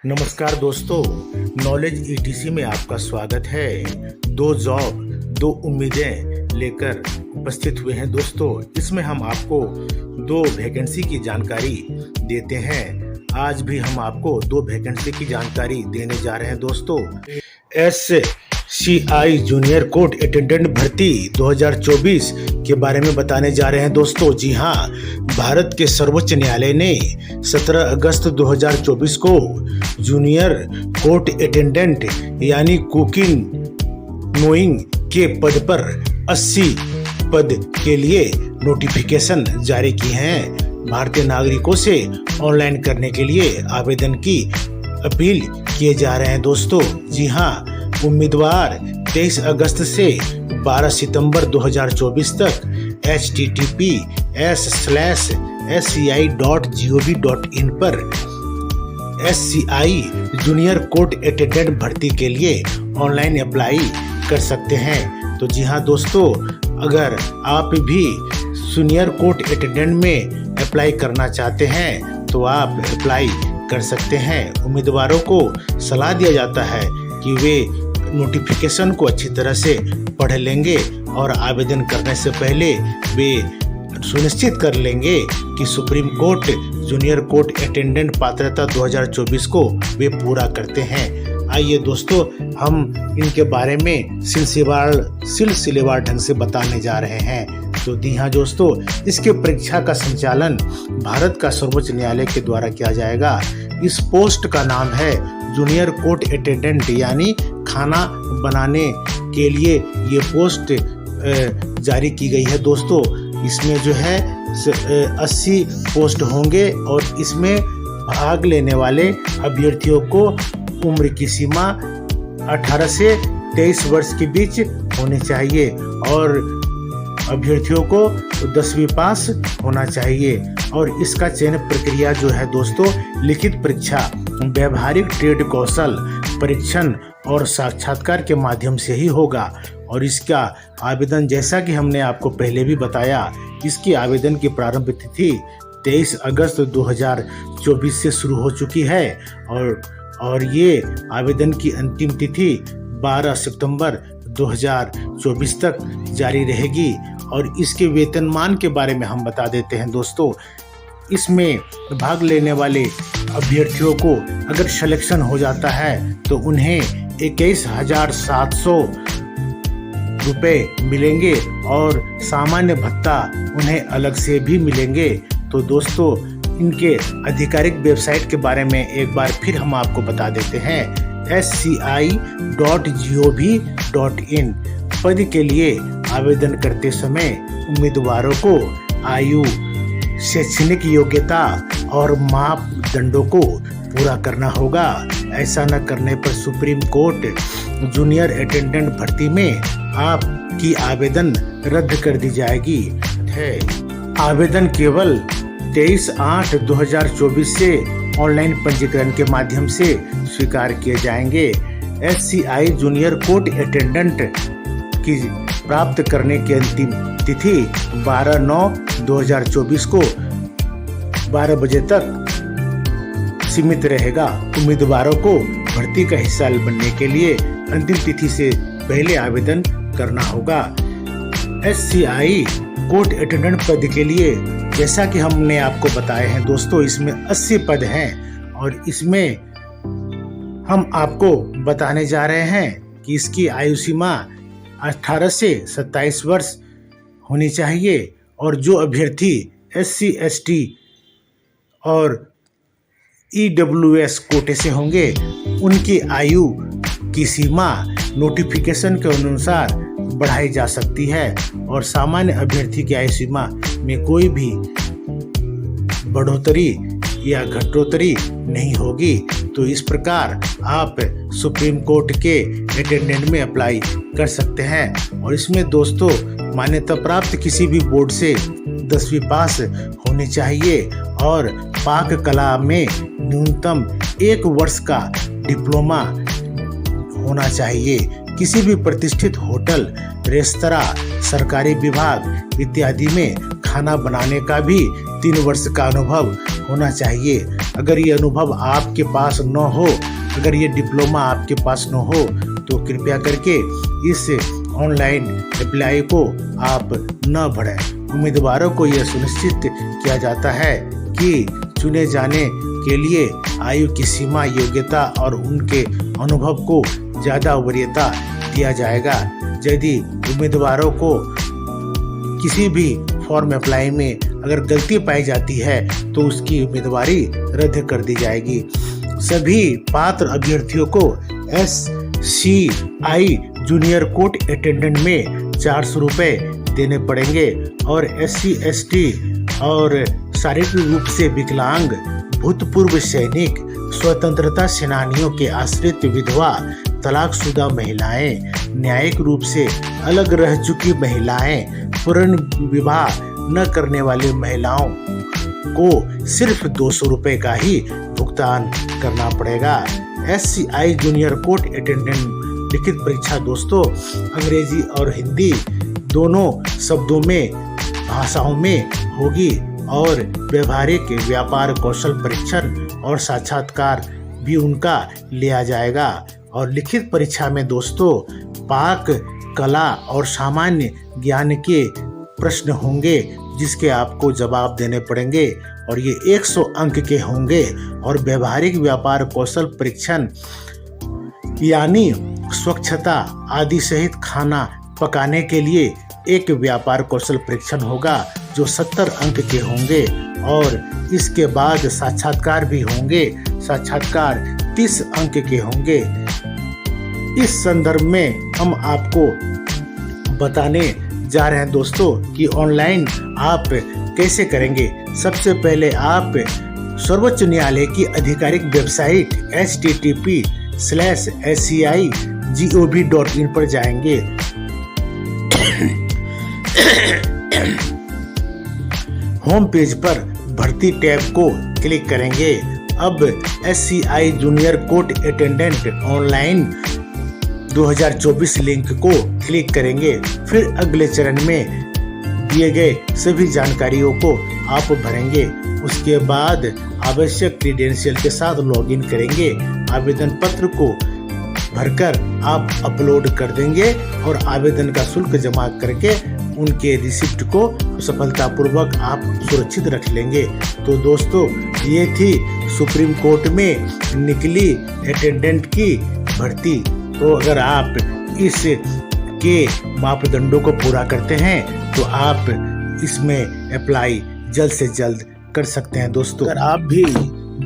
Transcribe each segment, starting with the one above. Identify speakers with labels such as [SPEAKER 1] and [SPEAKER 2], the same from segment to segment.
[SPEAKER 1] नमस्कार दोस्तों, knowledge etc में आपका स्वागत है। दो जॉब दो उम्मीदें लेकर उपस्थित हुए हैं दोस्तों। इसमें हम आपको दो वैकेंसी की जानकारी देते हैं। आज भी हम आपको दो वैकेंसी की जानकारी देने जा रहे हैं दोस्तों। SCI जूनियर कोर्ट अटेंडेंट भर्ती 2024 के बारे में बताने जा रहे हैं दोस्तों। जी हाँ, भारत के सर्वोच्च न्यायालय ने 17 अगस्त 2024 को जूनियर कोर्ट अटेंडेंट यानी कुकिंग नोइंग के पद पर 80 पद के लिए नोटिफिकेशन जारी की हैं। भारतीय नागरिकों से ऑनलाइन करने के लिए आवेदन की अपील किए जा रहे हैं दोस्तों। जी हाँ, उम्मीदवार 23 अगस्त से 12 सितंबर 2024 तक https://sci.gov.in पर SCI जूनियर कोर्ट अटेंडेंट भर्ती के लिए ऑनलाइन अप्लाई कर सकते हैं। तो जी हाँ दोस्तों, अगर आप भी जूनियर कोर्ट अटेंडेंट में अप्लाई करना चाहते हैं तो आप अप्लाई कर सकते हैं। उम्मीदवारों को सलाह दिया जाता है कि वे नोटिफिकेशन को अच्छी तरह से पढ़ लेंगे और आवेदन करने से पहले वे सुनिश्चित कर लेंगे कि supreme court junior court attendant पात्रता 2024 को वे पूरा करते हैं। आइए दोस्तों, हम इनके बारे में सिलसिलेवार ढंग से बताने जा रहे हैं। तो जी हाँ दोस्तों, इसके परीक्षा का संचालन भारत का सर्वोच्च न्यायालय के द्वारा किया जाएगा। इस पोस्ट का नाम है जूनियर कोर्ट अटेंडेंट, यानी खाना बनाने के लिए ये पोस्ट जारी की गई है दोस्तों। इसमें जो है 80 पोस्ट होंगे और इसमें भाग लेने वाले अभ्यर्थियों को उम्र की सीमा 18 से 23 वर्ष के बीच होनी चाहिए और अभ्यर्थियों को 10वीं पास होना चाहिए। और इसका चयन प्रक्रिया जो है दोस्तों, लिखित परीक्षा, व्यवहारिक ट्रेड कौशल परीक्षण और साक्षात्कार के माध्यम से ही होगा। और इसका आवेदन, जैसा कि हमने आपको पहले भी बताया, इसकी आवेदन की प्रारंभ तिथि 23 अगस्त 2024 से शुरू हो चुकी है और ये आवेदन की अंतिम तिथि 12 सितंबर 2024 तक जारी रहेगी। और इसके वेतनमान के बारे में हम बता देते हैं दोस्तों। इसमें भाग लेने वाले अभ्यर्थियों को अगर सिलेक्शन हो जाता है तो उन्हें 21,700 रुपये मिलेंगे और सामान्य भत्ता उन्हें अलग से भी मिलेंगे। तो दोस्तों, इनके आधिकारिक वेबसाइट के बारे में एक बार फिर हम आपको बता देते हैं। sci.gov.in पद के लिए आवेदन करते समय उम्मीदवारों को आयु, शैक्षणिक योग्यता और मापदंडों को पूरा करना होगा। ऐसा न करने पर सुप्रीम कोर्ट जूनियर अटेंडेंट भर्ती में आपकी आवेदन रद्द कर दी जाएगी। आवेदन केवल 23/8/2024 से ऑनलाइन पंजीकरण के माध्यम से स्वीकार किए जाएंगे। SCI जूनियर कोर्ट अटेंडेंट की प्राप्त करने की अंतिम तिथि 12/9/2024 को 12 बजे तक सीमित रहेगा। उम्मीदवारों को भर्ती का हिस्सा बनने के लिए अंतिम तिथि से पहले आवेदन करना होगा। SCI कोर्ट अटेंडेंट पद के लिए, जैसा कि हमने आपको बताए हैं दोस्तों, इसमें 80 पद हैं और इसमें हम आपको बताने जा रहे हैं कि इसकी आयु सीमा 18 से 27 वर्ष होनी चाहिए। और जो अभ्यर्थी SC, ST और EWS कोटे से होंगे, उनकी आयु की सीमा नोटिफिकेशन के अनुसार बढ़ाई जा सकती है और सामान्य अभ्यर्थी की आयु सीमा में कोई भी बढ़ोतरी या घटोतरी नहीं होगी। तो इस प्रकार आप सुप्रीम कोर्ट के अटेंडेंट में अप्लाई कर सकते हैं। और इसमें दोस्तों, मान्यता प्राप्त किसी भी बोर्ड से 10वीं पास होनी चाहिए और पाक कला में न्यूनतम 1 वर्ष का डिप्लोमा होना चाहिए। किसी भी प्रतिष्ठित होटल, रेस्तरां, सरकारी विभाग इत्यादि में खाना बनाने का भी 3 वर्ष का अनुभव होना चाहिए। अगर ये अनुभव आपके पास न हो, अगर ये डिप्लोमा आपके पास न हो, तो कृपया करके इस ऑनलाइन अप्लाई को आप न भरें। उम्मीदवारों को यह सुनिश्चित किया जाता है कि चुने जाने के लिए आयु की सीमा, योग्यता और उनके अनुभव को ज़्यादा वरीयता दिया जाएगा। यदि उम्मीदवारों को किसी भी फॉर्म अप्लाई में अगर गलती पाई जाती है तो उसकी उम्मीदवारी रद्द कर दी जाएगी। सभी पात्र अभ्यर्थियों को SCI जूनियर कोर्ट अटेंडेंट में 400 रुपये देने पड़ेंगे और SC ST और शारीरिक रूप से विकलांग, भूतपूर्व सैनिक, स्वतंत्रता सेनानियों के आश्रित विधवा, तलाकशुदा महिलाएं, न्यायिक रूप से अलग रह चुकी महिलाएं, पूर्ण विवाह न करने वाली महिलाओं को सिर्फ 200 रुपये का ही भुगतान करना पड़ेगा। SCI जूनियर कोर्ट अटेंडेंट लिखित परीक्षा दोस्तों अंग्रेजी और हिंदी दोनों शब्दों में भाषाओं में होगी और व्यवहारिक व्यापार कौशल परीक्षण और साक्षात्कार भी उनका लिया जाएगा। और लिखित परीक्षा में दोस्तों पाक कला और सामान्य ज्ञान के प्रश्न होंगे जिसके आपको जवाब देने पड़ेंगे और ये 100 अंक के होंगे। और व्यवहारिक व्यापार कौशल परीक्षण यानी स्वच्छता आदि सहित खाना पकाने के लिए एक व्यापार कौशल परीक्षण होगा जो 70 अंक के होंगे। और इसके बाद साक्षात्कार भी होंगे, साक्षात्कार 30 अंक के होंगे। इस संदर्भ में हम आपको बताने जा रहे हैं दोस्तों कि ऑनलाइन आप कैसे करेंगे। सबसे पहले आप सर्वोच्च न्यायालय की आधिकारिक वेबसाइट http://scigov.in पर जाएंगे। होम पेज पर भर्ती टैब को क्लिक करेंगे। अब SCI junior court attendant online 2024 link को क्लिक करेंगे। फिर अगले चरण में दिए गए सभी जानकारियों को आप भरेंगे। उसके बाद आवश्यक क्रीडेंशियल के साथ लॉगिन करेंगे। आवेदन पत्र को भरकर आप अपलोड कर देंगे और आवेदन का शुल्क जमा करके उनके रिसिप्ट को सफलतापूर्वक आप सुरक्षित रख लेंगे। तो दोस्तों ये थी सुप्रीम कोर्ट में निकली अटेंडेंट की भर्ती। तो अगर आप इस के मापदंडों को पूरा करते हैं तो आप इसमें अप्लाई जल्द से जल्द कर सकते हैं दोस्तों। अगर आप भी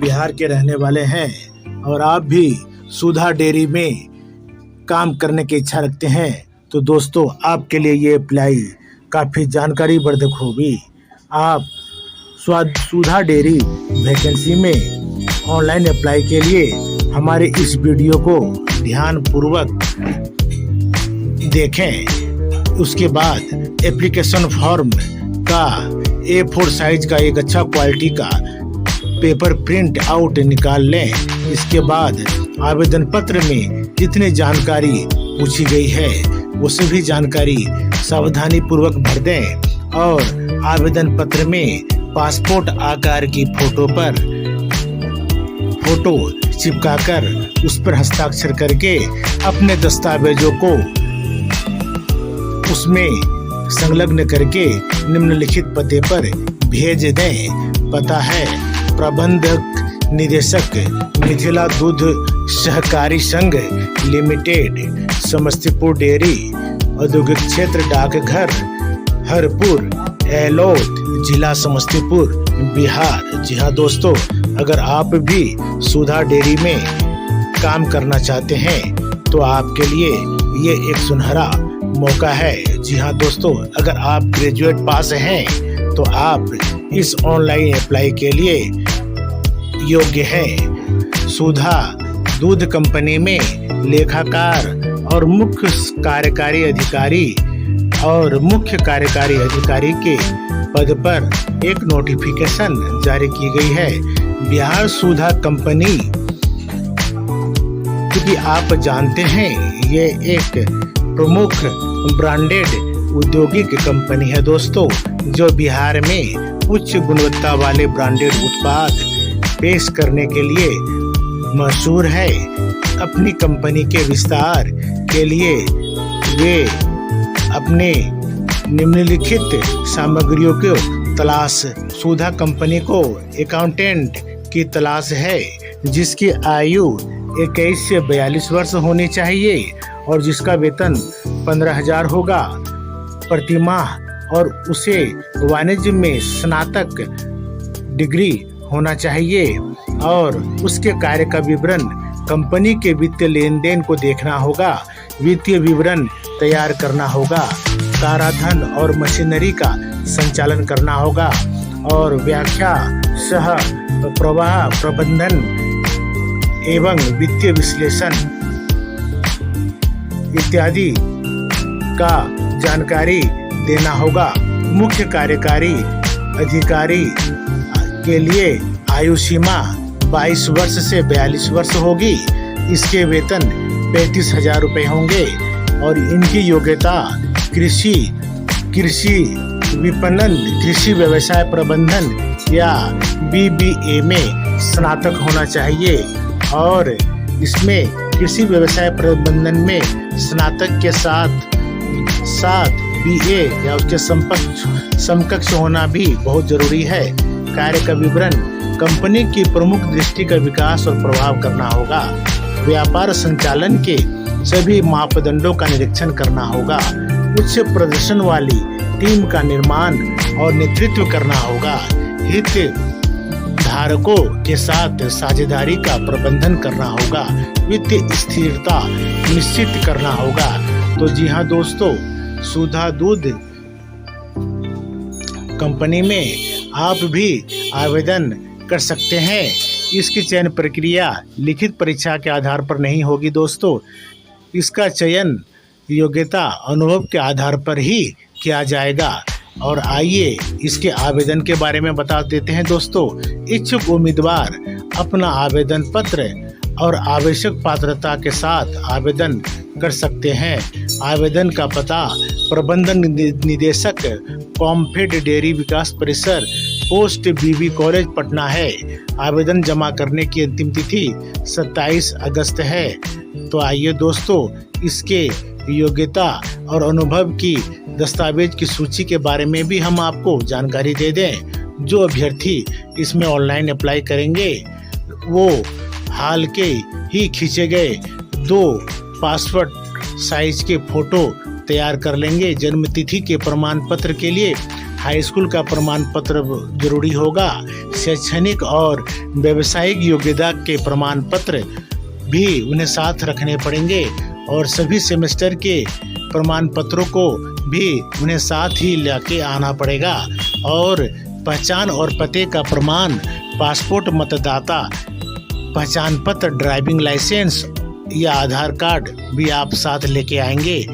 [SPEAKER 1] बिहार के रहने वाले हैं और आप भी सुधा डेयरी में काम करने की इच्छा रखते हैं तो दोस्तों आपके लिए ये अप्लाई काफ़ी जानकारी वर्धक होगी। आप सुधा डेयरी वैकेंसी में ऑनलाइन अप्लाई के लिए हमारे इस वीडियो को ध्यानपूर्वक देखें। उसके बाद एप्लीकेशन फॉर्म का A4 साइज का एक अच्छा क्वालिटी का पेपर प्रिंट आउट निकाल लें। इसके बाद आवेदन पत्र में जितनी जानकारी पूछी गई है वो सभी जानकारी सावधानी पूर्वक भर दें और आवेदन पत्र में पासपोर्ट आकार की फोटो चिपकाकर उस पर हस्ताक्षर करके अपने दस्तावेजों को उसमें संलग्न करके निम्नलिखित पते पर भेज दें। पता है प्रबंधक निदेशक मिथिला दूध सहकारी संघ लिमिटेड, समस्तीपुर डेयरी, औद्योगिक क्षेत्र, डाकघर हरपुर, एलौथ, जिला समस्तीपुर, बिहार। जी हाँ दोस्तों, अगर आप भी सुधा डेयरी में काम करना चाहते हैं तो आपके लिए ये एक सुनहरा मौका है। जी हाँ दोस्तों, अगर आप ग्रेजुएट पास हैं तो आप इस ऑनलाइन अप्लाई के लिए योग्य हैं। सुधा दूध कंपनी में लेखाकार और मुख्य कार्यकारी अधिकारी के पद पर एक नोटिफिकेशन जारी की गई है। बिहार सुधा कंपनी, क्योंकि आप जानते हैं ये एक प्रमुख ब्रांडेड औद्योगिक कंपनी है दोस्तों, जो बिहार में उच्च गुणवत्ता वाले ब्रांडेड उत्पाद पेश करने के लिए मशहूर है। अपनी कंपनी के विस्तार के लिए वे अपने निम्नलिखित सामग्रियों को तलाश। सुधा कंपनी को अकाउंटेंट की तलाश है जिसकी आयु 21 से 42 वर्ष होनी चाहिए और जिसका वेतन 15,000 होगा प्रति माह और उसे वाणिज्य में स्नातक डिग्री होना चाहिए और उसके कार्य का विवरण कंपनी के वित्तीय लेन देन को देखना होगा, वित्तीय विवरण तैयार करना होगा, कराधान और मशीनरी का संचालन करना होगा और व्याख्या सह प्रवाह प्रबंधन एवं वित्तीय विश्लेषण इत्यादि का जानकारी देना होगा। मुख्य कार्यकारी अधिकारी के लिए आयु सीमा 22 वर्ष से 42 वर्ष होगी। इसके वेतन 35,000 रुपये होंगे और इनकी योग्यता कृषि विपणन, कृषि व्यवसाय प्रबंधन या BBA में स्नातक होना चाहिए और इसमें कृषि व्यवसाय प्रबंधन में स्नातक के साथ BA या उसके समकक्ष होना भी बहुत जरूरी है। कार्य का विवरण कंपनी की प्रमुख दृष्टि का विकास और प्रभाव करना होगा। व्यापार संचालन के सभी मापदंडों का निरीक्षण करना होगा। उच्च प्रदर्शन वाली टीम का निर्माण और नेतृत्व करना होगा। हित धारकों के साथ साझेदारी का प्रबंधन करना होगा। वित्तीय स्थिरता निश्चित करना होगा। तो जी हाँ दोस्तों, सुधा दूध कंपनी में आप भी आवेदन कर सकते हैं। इसकी चयन प्रक्रिया लिखित परीक्षा के आधार पर नहीं होगी दोस्तों। इसका चयन योग्यता अनुभव के आधार पर ही किया जाएगा। और आइए इसके आवेदन के बारे में बता देते हैं दोस्तों। इच्छुक उम्मीदवार अपना आवेदन पत्र और आवश्यक पात्रता के साथ आवेदन कर सकते हैं। आवेदन का पता प्रबंधन निदेशक कॉम्फेड डेयरी विकास परिसर पोस्ट BB कॉलेज पटना है। आवेदन जमा करने की अंतिम तिथि 27 अगस्त है। तो आइए दोस्तों, इसके योग्यता और अनुभव की दस्तावेज की सूची के बारे में भी हम आपको जानकारी दे दें। जो अभ्यर्थी इसमें ऑनलाइन अप्लाई करेंगे वो हाल के ही खींचे गए 2 पासपोर्ट साइज के फोटो तैयार कर लेंगे। जन्म तिथि के प्रमाण पत्र के लिए हाई स्कूल का प्रमाण पत्र जरूरी होगा। शैक्षणिक और व्यावसायिक योग्यता के प्रमाण पत्र भी उन्हें साथ रखने पड़ेंगे और सभी सेमेस्टर के प्रमाण पत्रों को भी उन्हें साथ ही लेके आना पड़ेगा। और पहचान और पते का प्रमाण, पासपोर्ट, मतदाता पहचान पत्र, ड्राइविंग लाइसेंस या आधार कार्ड भी आप साथ लेके आएंगे।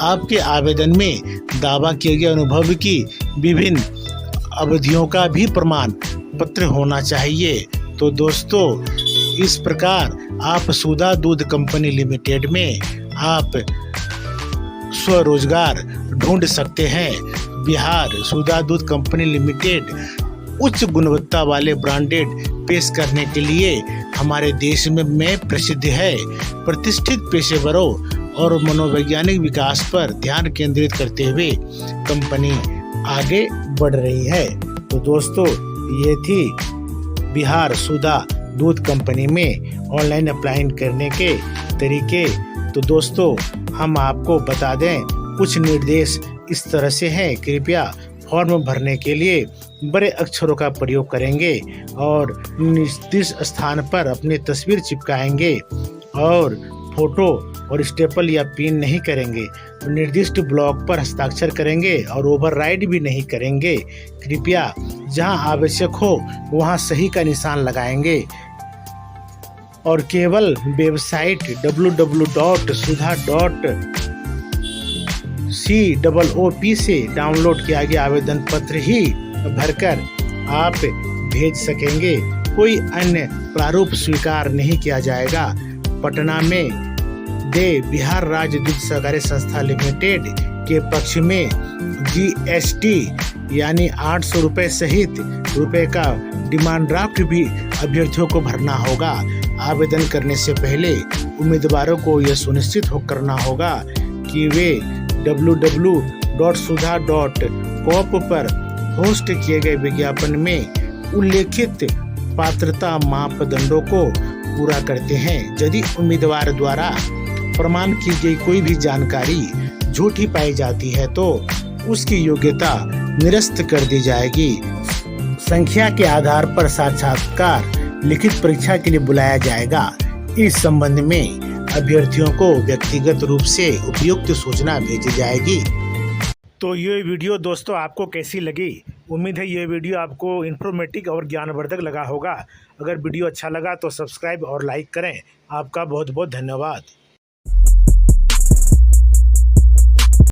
[SPEAKER 1] आपके आवेदन में दावा किए गए अनुभव की विभिन्न अवधियों का भी प्रमाण पत्र होना चाहिए। तो दोस्तों, इस प्रकार आप सुधा दूध कंपनी लिमिटेड में आप स्वरोजगार ढूंढ सकते हैं। बिहार सुधा दूध कंपनी लिमिटेड उच्च गुणवत्ता वाले ब्रांडेड पेश करने के लिए हमारे देश में प्रसिद्ध है। प्रतिष्ठित पेशेवरों और मनोवैज्ञानिक विकास पर ध्यान केंद्रित करते हुए कंपनी आगे बढ़ रही है। तो दोस्तों, ये थी बिहार सुधा दूध कंपनी में ऑनलाइन अप्लाई करने के तरीके। तो दोस्तों, हम आपको बता दें कुछ निर्देश इस तरह से हैं। कृपया फॉर्म भरने के लिए बड़े अक्षरों का प्रयोग करेंगे और निर्दिष्ट स्थान पर अपनी तस्वीर चिपकाएंगे और फोटो और स्टेपल या पिन नहीं करेंगे। निर्दिष्ट ब्लॉक पर हस्ताक्षर करेंगे और ओवरराइड भी नहीं करेंगे। कृपया जहां आवश्यक हो वहां सही का निशान लगाएंगे और केवल वेबसाइट www.sudha.coop से डाउनलोड किया गया आवेदन पत्र ही भरकर आप भेज सकेंगे। कोई अन्य प्रारूप स्वीकार नहीं किया जाएगा। पटना में बिहार राज्य दूध सहकारी संस्था लिमिटेड के पक्ष में GST यानी 800 रुपये सहित रुपये का डिमांड ड्राफ्ट भी अभ्यर्थियों को भरना होगा। आवेदन करने से पहले उम्मीदवारों को यह सुनिश्चित करना होगा कि वे www.sudha.coop पर पोस्ट किए गए विज्ञापन में उल्लेखित पात्रता मापदंडों को पूरा करते हैं। यदि उम्मीदवार द्वारा प्रमाण की गई कोई भी जानकारी झूठी पाई जाती है तो उसकी योग्यता निरस्त कर दी जाएगी। संख्या के आधार पर साक्षात्कार लिखित परीक्षा के लिए बुलाया जाएगा। इस संबंध में अभ्यर्थियों को व्यक्तिगत रूप से उपयुक्त सूचना भेजी जाएगी। तो ये वीडियो दोस्तों आपको कैसी लगी? उम्मीद है ये वीडियो आपको इन्फॉर्मेटिव और ज्ञानवर्धक लगा होगा। अगर वीडियो अच्छा लगा तो सब्सक्राइब और लाइक करें। आपका बहुत बहुत धन्यवाद।